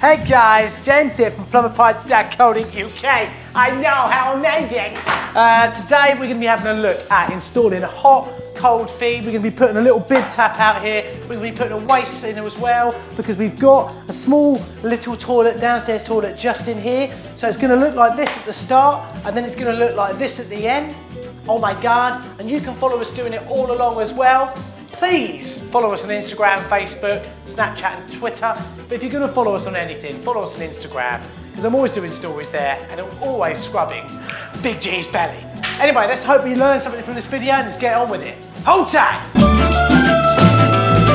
Hey guys, James here from Plumberparts.co.uk. I know, how amazing! Today we're going to be having a look at installing a hot, cold feed. We're going to be putting a little bib tap out here. We're going to be putting a waste in as well because we've got a small little toilet, downstairs toilet just in here. So it's going to look like this at the start and then it's going to look like this at the end. Oh my God, and you can follow us doing it all along as well. Please follow us on Instagram, Facebook, Snapchat and Twitter. But if you're going to follow us on anything, follow us on Instagram because I'm always doing stories there and I'm always scrubbing Big G's belly. Anyway, let's hope you learned something from this video and let's get on with it. Hold tight!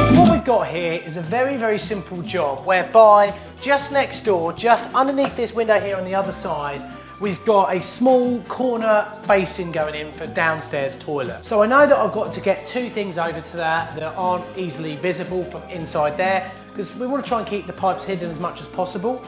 So what we've got here is a very, very simple job whereby just next door, just underneath this window here on the other side, we've got a small corner basin going in for downstairs toilet. So I know that I've got to get two things over to that aren't easily visible from inside there because we want to try and keep the pipes hidden as much as possible.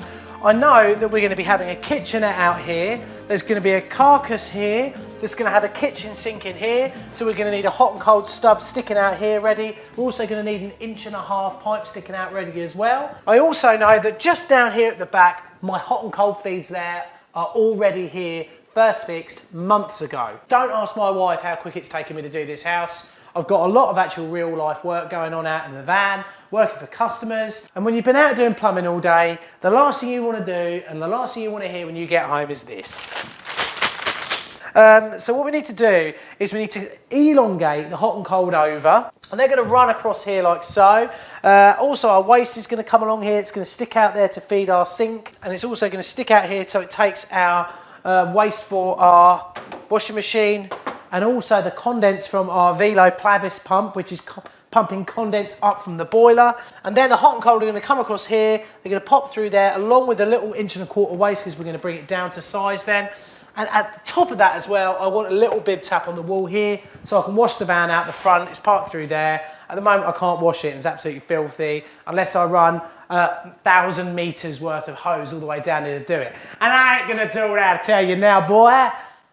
I know that we're going to be having a kitchenette out here. There's going to be a carcass here. There's going to have a kitchen sink in here. So we're going to need a hot and cold stub sticking out here ready. We're also going to need an 1.5 inch pipe sticking out ready as well. I also know that just down here at the back, my hot and cold feeds there are already here, first fixed months ago. Don't ask my wife how quick it's taken me to do this house. I've got a lot of actual real life work going on out in the van, working for customers. And when you've been out doing plumbing all day, the last thing you want to do and the last thing you want to hear when you get home is this. So what we need to do is we need to elongate the hot and cold over and they're going to run across here like so. Also our waste is going to come along here, it's going to stick out there to feed our sink and it's also going to stick out here so it takes our waste for our washing machine and also the condense from our Velo Plavis pump which is pumping condense up from the boiler. And then the hot and cold are going to come across here, they're going to pop through there along with a little 1.25 inch waste because we're going to bring it down to size then. And at the top of that as well, I want a little bib tap on the wall here so I can wash the van out the front. It's parked through there. At the moment, I can't wash it. It's absolutely filthy unless I run 1,000 meters worth of hose all the way down here to do it. And I ain't going to do that, I tell you now, boy.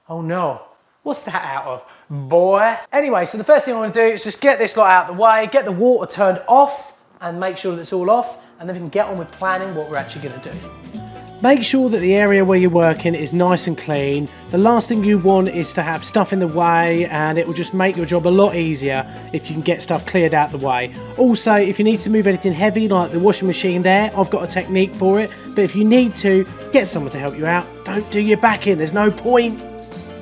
Oh no, what's that out of, boy? Anyway, so the first thing I want to do is just get this lot out of the way, get the water turned off and make sure that it's all off. And then we can get on with planning what we're actually going to do. Make sure that the area where you're working is nice and clean. The last thing you want is to have stuff in the way and it will just make your job a lot easier if you can get stuff cleared out the way. Also, if you need to move anything heavy like the washing machine there, I've got a technique for it. But if you need to, get someone to help you out. Don't do your back in, there's no point.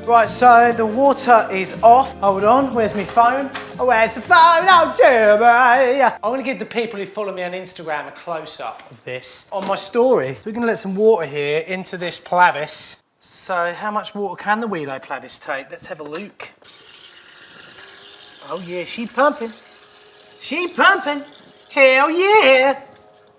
Right, so the water is off. Hold on, where's my phone? Oh, where's the phone? Oh, Jimmy! I'm going to give the people who follow me on Instagram a close-up of this on my story. So we're going to let some water here into this Plavis. So how much water can the Velo Plavis take? Let's have a look. Oh yeah, she pumping. She pumping. Hell yeah!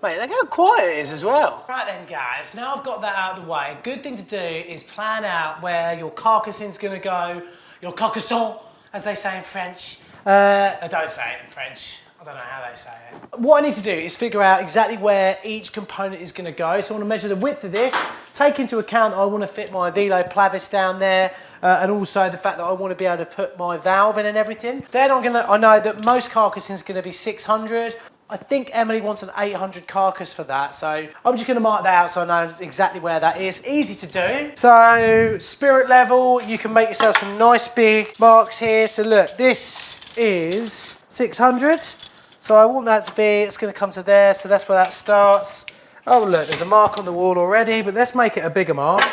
Mate, look how quiet it is as well. Right then guys, now I've got that out of the way, a good thing to do is plan out where your carcasson's gonna go, your carcasson, as they say in French. I don't say it in French, I don't know how they say it. What I need to do is figure out exactly where each component is gonna go. So I wanna measure the width of this, take into account that I wanna fit my Velo Plavis down there, and also the fact that I want to be able to put my valve in and everything. Then I know that most carcasson's gonna be 600. I think Emily wants an 800 carcass for that, so I'm just going to mark that out so I know exactly where that is. Easy to do. So, spirit level, you can make yourself some nice big marks here. So look, this is 600. So I want that to be, it's going to come to there, so that's where that starts. Oh look, there's a mark on the wall already, but let's make it a bigger mark.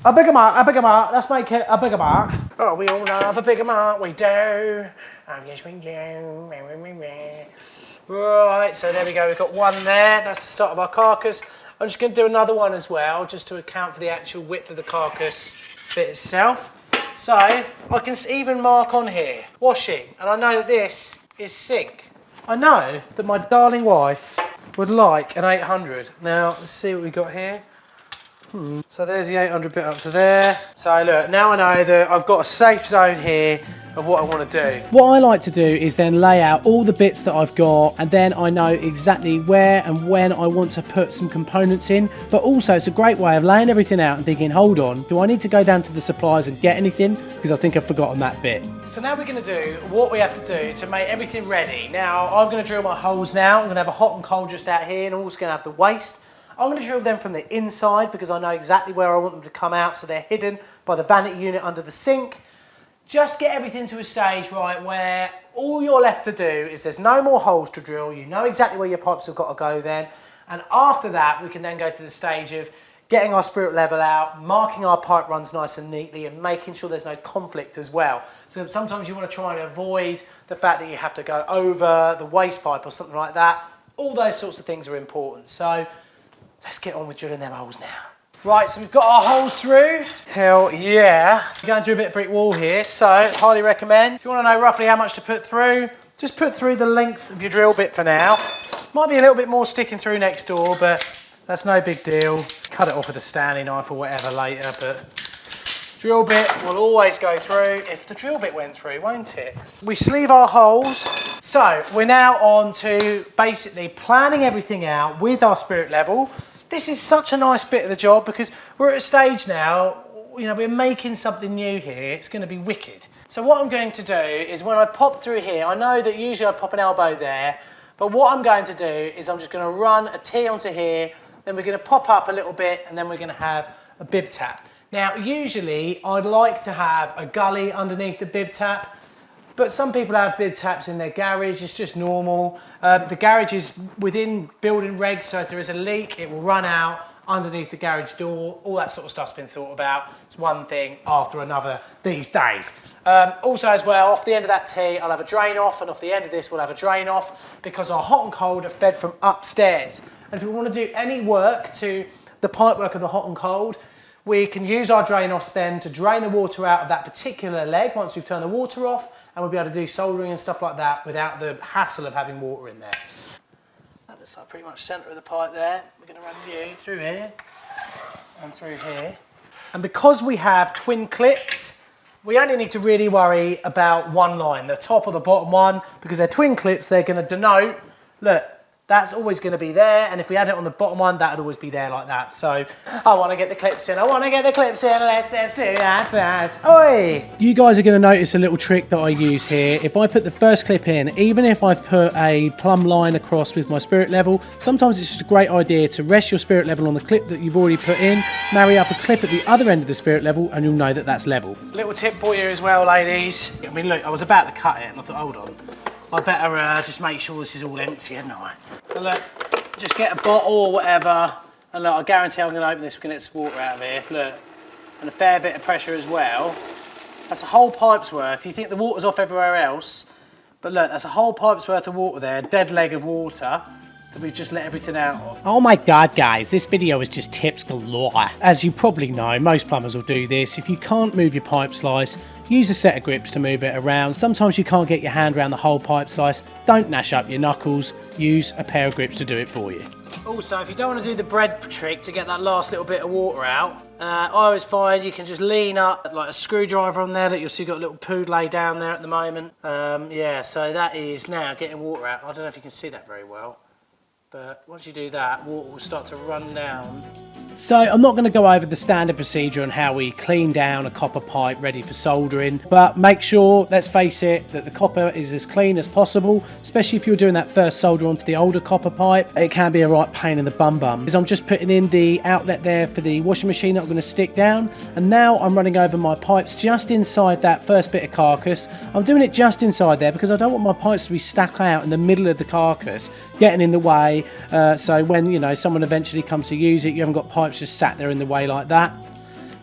A bigger mark, a bigger mark, let's make it a bigger mark. Oh, we all love a bigger mark, we do. Oh, yes, we do. Right, so there we go, we've got one there, that's the start of our carcass. I'm just going to do another one as well, just to account for the actual width of the carcass bit itself. So, I can even mark on here, washing, and I know that this is sink. I know that my darling wife would like an 800. Now, let's see what we've got here. So there's the 800 bit up to there. So look, now I know that I've got a safe zone here of what I want to do. What I like to do is then lay out all the bits that I've got and then I know exactly where and when I want to put some components in. But also it's a great way of laying everything out and thinking, hold on, do I need to go down to the suppliers and get anything? Because I think I've forgotten that bit. So now we're going to do what we have to do to make everything ready. Now I'm going to drill my holes now. I'm going to have a hot and cold just out here and I'm also going to have the waste. I'm going to drill them from the inside because I know exactly where I want them to come out, so they're hidden by the vanity unit under the sink. Just get everything to a stage, right, where all you're left to do is there's no more holes to drill. You know exactly where your pipes have got to go then. And after that, we can then go to the stage of getting our spirit level out, marking our pipe runs nice and neatly, and making sure there's no conflict as well. So sometimes you want to try and avoid the fact that you have to go over the waste pipe or something like that. All those sorts of things are important. So let's get on with drilling them holes now. Right, so we've got our holes through. Hell yeah. We're going through a bit of brick wall here, so highly recommend. If you want to know roughly how much to put through, just put through the length of your drill bit for now. Might be a little bit more sticking through next door, but that's no big deal. Cut it off with a Stanley knife or whatever later, but drill bit will always go through if the drill bit went through, won't it? We sleeve our holes. So we're now on to basically planning everything out with our spirit level. This is such a nice bit of the job because we're at a stage now, you know, we're making something new here. It's going to be wicked. So what I'm going to do is when I pop through here, I know that usually I'd pop an elbow there, but what I'm going to do is I'm just going to run a T onto here, then we're going to pop up a little bit, and then we're going to have a bib tap. Now, usually I'd like to have a gully underneath the bib tap, but some people have bib taps in their garage. It's just normal. The garage is within building regs, so if there is a leak, it will run out underneath the garage door. All that sort of stuff's been thought about. It's one thing after another these days. Also as well, off the end of that T, I'll have a drain off, and off the end of this, we'll have a drain off because our hot and cold are fed from upstairs. And if we want to do any work to the pipework of the hot and cold, we can use our drain offs then to drain the water out of that particular leg once we've turned the water off, and we'll be able to do soldering and stuff like that without the hassle of having water in there. That looks like pretty much centre of the pipe there. We're going to run you through here and through here. And because we have twin clips, we only need to really worry about one line, the top or the bottom one, because they're twin clips, they're going to denote, look, that's always going to be there, and if we had it on the bottom one, that would always be there like that. So, I want to get the clips in, let's do that, oi! You guys are going to notice a little trick that I use here. If I put the first clip in, even if I've put a plumb line across with my spirit level, sometimes it's just a great idea to rest your spirit level on the clip that you've already put in, marry up a clip at the other end of the spirit level, and you'll know that that's level. Little tip for you as well, ladies. I mean, look, I was about to cut it, and I thought, hold on. I better just make sure this is all empty, hadn't I? So look, just get a bottle or whatever, and look, I guarantee I'm going to open this, we're going to get some water out of here, look, and a fair bit of pressure as well. That's a whole pipe's worth. You think the water's off everywhere else, but look, that's a whole pipe's worth of water there, dead leg of water, that we've just let everything out of. Oh my God, guys, this video is just tips galore. As you probably know, most plumbers will do this. If you can't move your pipe slice, use a set of grips to move it around. Sometimes you can't get your hand around the whole pipe slice. Don't gnash up your knuckles. Use a pair of grips to do it for you. Also, if you don't want to do the bread trick to get that last little bit of water out, I always find you can just lean up like a screwdriver on there. That you'll see got a little poo lay down there at the moment. Yeah, so that is now getting water out. I don't know if you can see that very well, but once you do that, water will start to run down. So I'm not going to go over the standard procedure on how we clean down a copper pipe ready for soldering, but make sure, let's face it, that the copper is as clean as possible, especially if you're doing that first solder onto the older copper pipe. It can be a right pain in the bum. As I'm just putting in the outlet there for the washing machine that I'm going to stick down, and now I'm running over my pipes just inside that first bit of carcass. I'm doing it just inside there because I don't want my pipes to be stuck out in the middle of the carcass, getting in the way, so when, you know, someone eventually comes to use it, you haven't got pipes just sat there in the way like that.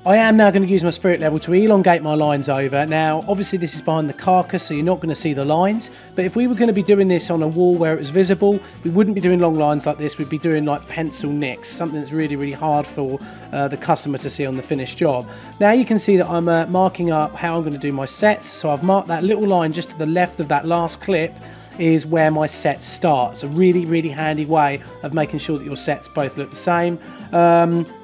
I am now going to use my spirit level to elongate my lines over. Now, obviously this is behind the carcass, so you're not going to see the lines, but if we were going to be doing this on a wall where it was visible, we wouldn't be doing long lines like this. We'd be doing like pencil nicks, something that's really, really hard for the customer to see on the finished job. Now you can see that I'm marking up how I'm going to do my sets. So I've marked that little line just to the left of that last clip is where my sets start. It's a really, really handy way of making sure that your sets both look the same.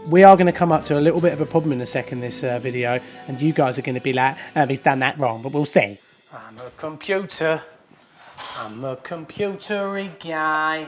We are going to come up to a little bit of a problem in a second, this video, and you guys are going to be like, he's done that wrong, but we'll see. I'm a computer. I'm a computery guy.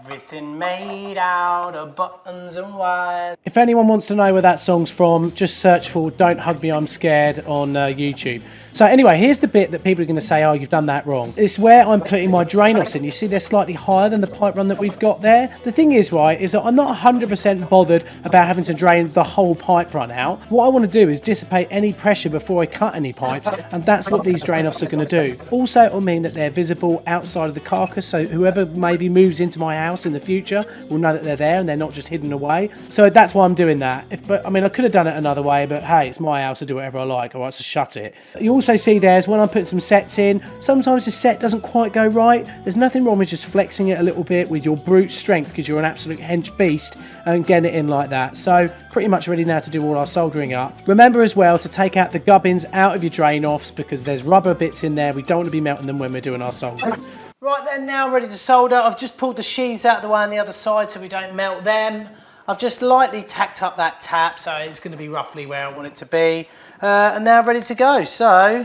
Everything made out of buttons and wires. If anyone wants to know where that song's from, just search for Don't Hug Me, I'm Scared on YouTube. So anyway, here's the bit that people are going to say, oh, you've done that wrong. It's where I'm putting my drain offs in. You see they're slightly higher than the pipe run that we've got there. The thing is, right, is that I'm not 100% bothered about having to drain the whole pipe run out. What I want to do is dissipate any pressure before I cut any pipes, and that's what these drain offs are going to do. Also, it will mean that they're visible outside of the carcass, so whoever maybe moves into my house in the future will know that they're there and they're not just hidden away. So that's why I'm doing that. I mean, I could have done it another way, but hey, it's my house, I do whatever I like. All right, so shut it. You also see there's when I'm putting some sets in, sometimes the set doesn't quite go right. There's nothing wrong with just flexing it a little bit with your brute strength, because you're an absolute hench beast, and getting it in like that. So pretty much ready now to do all our soldering up. Remember as well to take out the gubbins out of your drain offs, because there's rubber bits in there. We don't want to be melting them when we're doing our soldering. Right then, now ready to solder. I've just pulled the sheaths out of the way on the other side so we don't melt them. I've just lightly tacked up that tap so it's going to be roughly where I want it to be. And now ready to go. So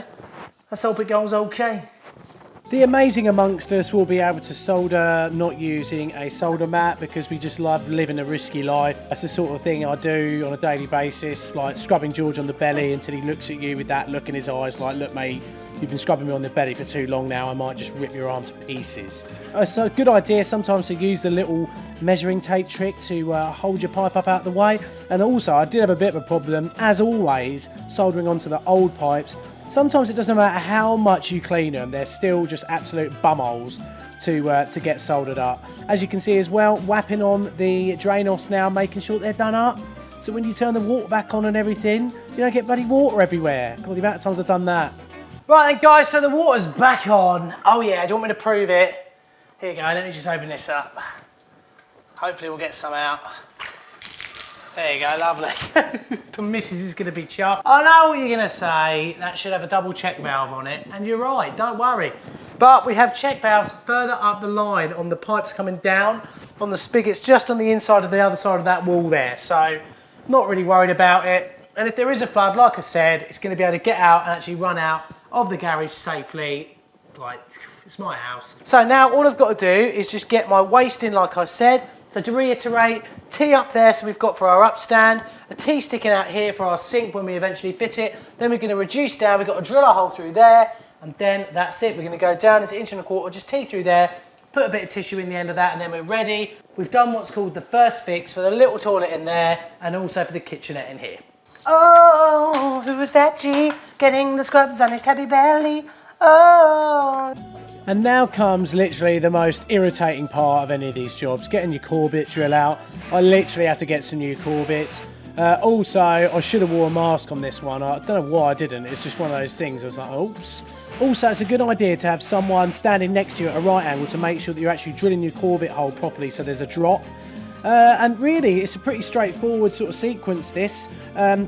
let's hope it goes okay. The amazing amongst us will be able to solder not using a solder mat, because we just love living a risky life. That's the sort of thing I do on a daily basis, like scrubbing George on the belly until he looks at you with that look in his eyes like, look mate, you've been scrubbing me on the belly for too long now, I might just rip your arm to pieces. It's a good idea sometimes to use the little measuring tape trick to hold your pipe up out of the way. And also, I did have a bit of a problem, as always, soldering onto the old pipes. Sometimes it doesn't matter how much you clean them, they're still just absolute bumholes to get soldered up. As you can see as well, whapping on the drain offs now, making sure they're done up. So when you turn the water back on and everything, you don't get bloody water everywhere. God, the amount of times I've done that. Right then guys, so the water's back on. Oh yeah, do you want me to prove it? Here you go, let me just open this up. Hopefully we'll get some out. There you go, lovely. The missus is going to be chuffed. I know what you're going to say. That should have a double check valve on it. And you're right, don't worry. But we have check valves further up the line on the pipes coming down on the spigots, just on the inside of the other side of that wall there. So not really worried about it. And if there is a flood, like I said, it's going to be able to get out and actually run out of the garage safely. Like, it's my house. So now all I've got to do is just get my waste in, like I said. So to reiterate, T up there, so we've got for our upstand, a T sticking out here for our sink when we eventually fit it. Then we're going to reduce down, we've got to drill a hole through there, and then that's it. We're going to go down into 1.25 inches, just T through there, put a bit of tissue in the end of that, and then we're ready. We've done what's called the first fix for the little toilet in there, and also for the kitchenette in here. Oh, who is that G getting the scrubs on his tabby belly? Oh. And now comes literally the most irritating part of any of these jobs, getting your core bit drill out. I literally had to get some new core bits. Also, I should have wore a mask on this one. I don't know why I didn't. It's just one of those things. I was like, oops. Also, it's a good idea to have someone standing next to you at a right angle to make sure that you're actually drilling your core bit hole properly so there's a drop. And really, it's a pretty straightforward sort of sequence, this.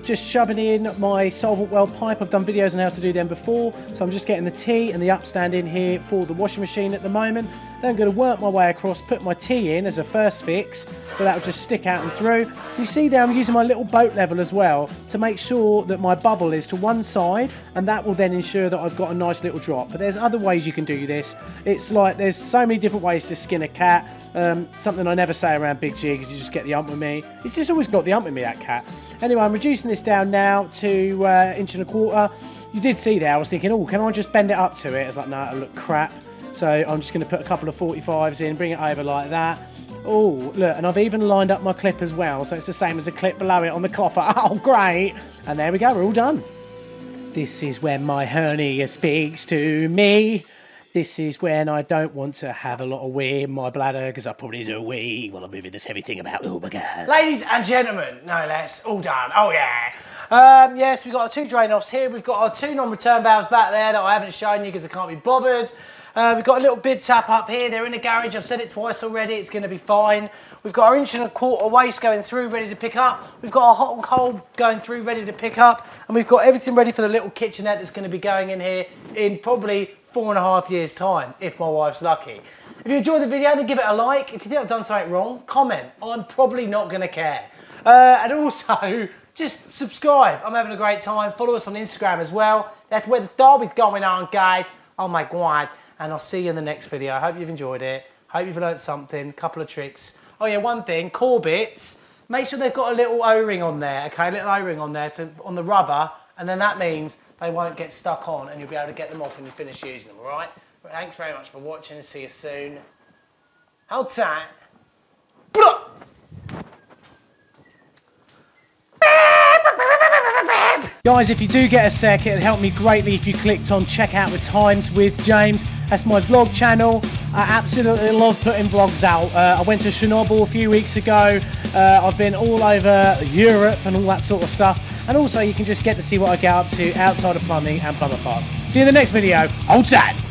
Just shoving in my solvent well pipe. I've done videos on how to do them before. So I'm just getting the T and the upstand in here for the washing machine at the moment. Then I'm going to work my way across, put my T in as a first fix. So that'll just stick out and through. You see there, I'm using my little boat level as well to make sure that my bubble is to one side. And that will then ensure that I've got a nice little drop. But there's other ways you can do this. It's like there's so many different ways to skin a cat. Something I never say around Big G because you just get the ump with me. He's just always got the ump with me, that cat. Anyway, I'm reducing this down now to 1.25 inches. You did see there, I was thinking, oh, can I just bend it up to it? I was like, no, it'll look crap. So I'm just going to put a couple of 45s in, bring it over like that. Oh, look, and I've even lined up my clip as well, so it's the same as the clip below it on the copper. Oh, great. And there we go, we're all done. This is when my hernia speaks to me. This is when I don't want to have a lot of wee in my bladder because I probably do a wee while I'm moving this heavy thing about. Oh my God. Ladies and gentlemen, no less, all done. Oh yeah. Yes, we've got our 2 drain offs here. We've got our 2 non-return valves back there that I haven't shown you because I can't be bothered. We've got a little bib tap up here. They're in the garage. I've said it twice already. It's going to be fine. We've got our 1.25 inch waste going through, ready to pick up. We've got our hot and cold going through, ready to pick up. And we've got everything ready for the little kitchenette that's going to be going in here in probably 4.5 years' time, if my wife's lucky. If you enjoyed the video, then give it a like. If you think I've done something wrong, comment. I'm probably not going to care. And also, just subscribe. I'm having a great time. Follow us on Instagram as well. That's where the derby's going on, guys. Oh my God. And I'll see you in the next video. I hope you've enjoyed it. Hope you've learnt something, couple of tricks. Oh yeah, one thing, core bits, make sure they've got a little O-ring on there, okay, a little O-ring on there on the rubber, and then that means they won't get stuck on and you'll be able to get them off when you finish using them, all right? But thanks very much for watching, see you soon. Hold tight. Guys, if you do get a sec, it'd help me greatly if you clicked on Check Out the Times with James. That's my vlog channel. I absolutely love putting vlogs out. I went to Chernobyl a few weeks ago. I've been all over Europe and all that sort of stuff. And also you can just get to see what I get up to outside of plumbing and plumber parts. See you in the next video. Hold tight.